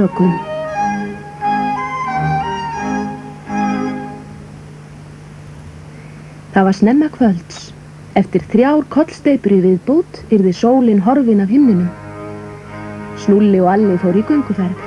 Tökum. Það var snemma kvölds. Eftir 3 kollsteypur í viðbót yrði sólin horfin af himninum. Snúlli og Alli fór í gönguferð.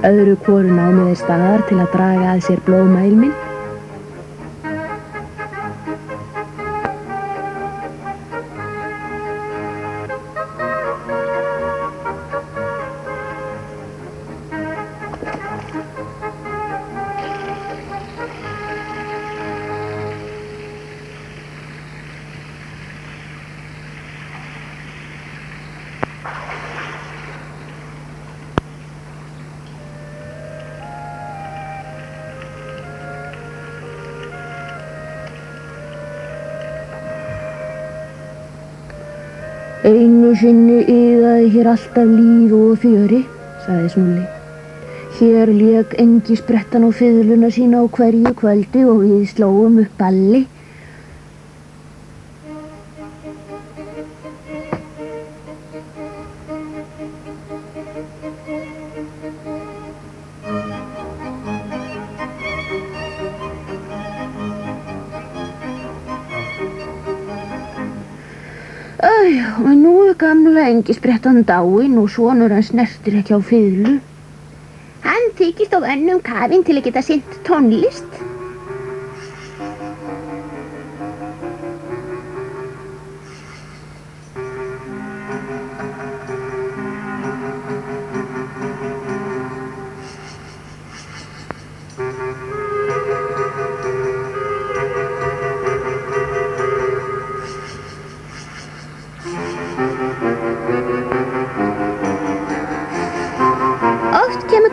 Öðru hvoru námu þeir staðar til að draga að sér blómailminn. Einu sinni iðaði hér alltaf líf og fjöri, sagði Snúlli. Hér lék engisprettan á fiðluna sína á hverju kvöldi og við slóum upp balli. Og nú gamla engisprettan dáinn og sonur hans snertir ekki á fiðlu. Hann þykist á önnum kafinn til að geta sinnt tónlist.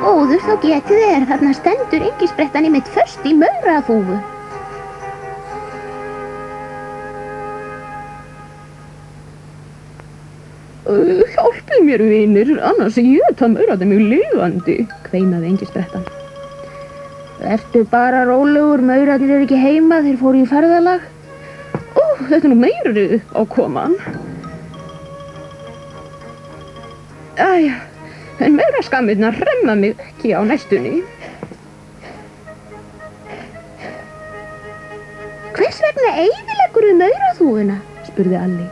Góður þá getið þér, þarna stendur engisprettan einmitt föst í mauraþúfu. Hjálpið mér, vinir, annars éta maurarnir mig lifandi, kveinaði engisprettan. Vertu bara rólegur, maurarnir eru ekki heima, þeir fóru í ferðalag. Þetta er nú meiri ákoman. Æja. En mauraskammirnar hremma mig ekki á næstunni. Hvers vegna eyðileggurðu mauraþúfuna? Spurði Alli.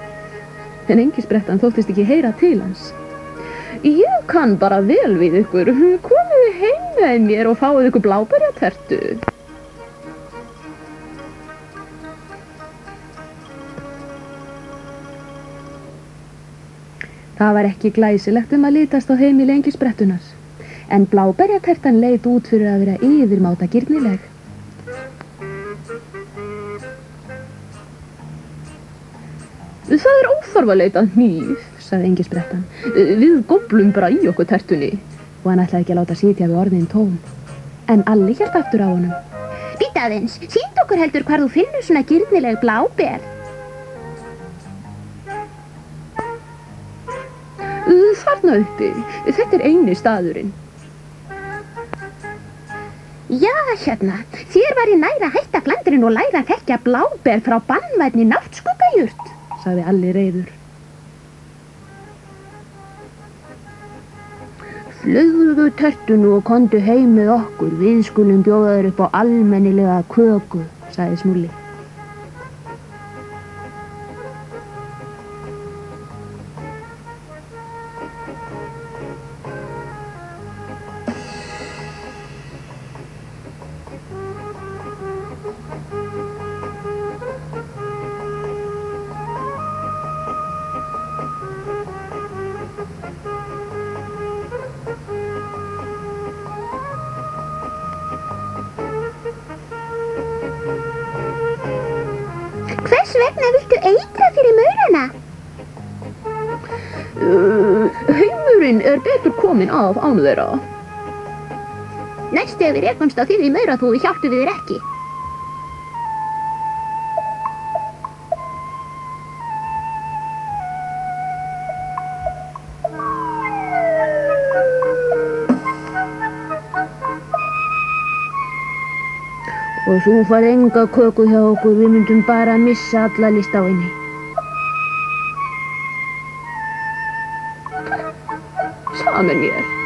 En engisprettan þóttist ekki heyra til hans. Ég kann bara vel við ykkur. Komið heim með mér og fáið ykkur bláberjatertu. Það var ekki glæsilegt að litast á heimili engisprettunar, en bláberjatertan leit út fyrir að vera yfirmáta girnileg. Það er óþarfa að leita hníf, sagði engisprettan. Við goflum bara í okkur tertunni, og hann ætlaði ekki að láta sitja við orðin tóm. En Alli hélt aftur á honum. Bíddu aðeins, sýndu okkur heldur hvar þú finnur svona girnileg bláber. Þarna uppi. Þetta er eini staðurinn. Já, hérna. Þér var ég nær að hætta flandurinn og læra að þekkja bláber frá bannvænni náttskugajurt, sagði Alli reiður. Flaugðu tertunu og komdu heim með okkur. Við skulum bjóða þér upp á almennilega köku, sagði Snúlli. Hvers vegna viltu eitra fyrir maurana? Heimurinn er betur kominn af án þeirra. Næst þegar við rekumst á þig í mauraþúfu hjálpum við þér ekki. Og þú fær enga köku hjá okkur, við myndum bara missa alla list á henni. Sama mér.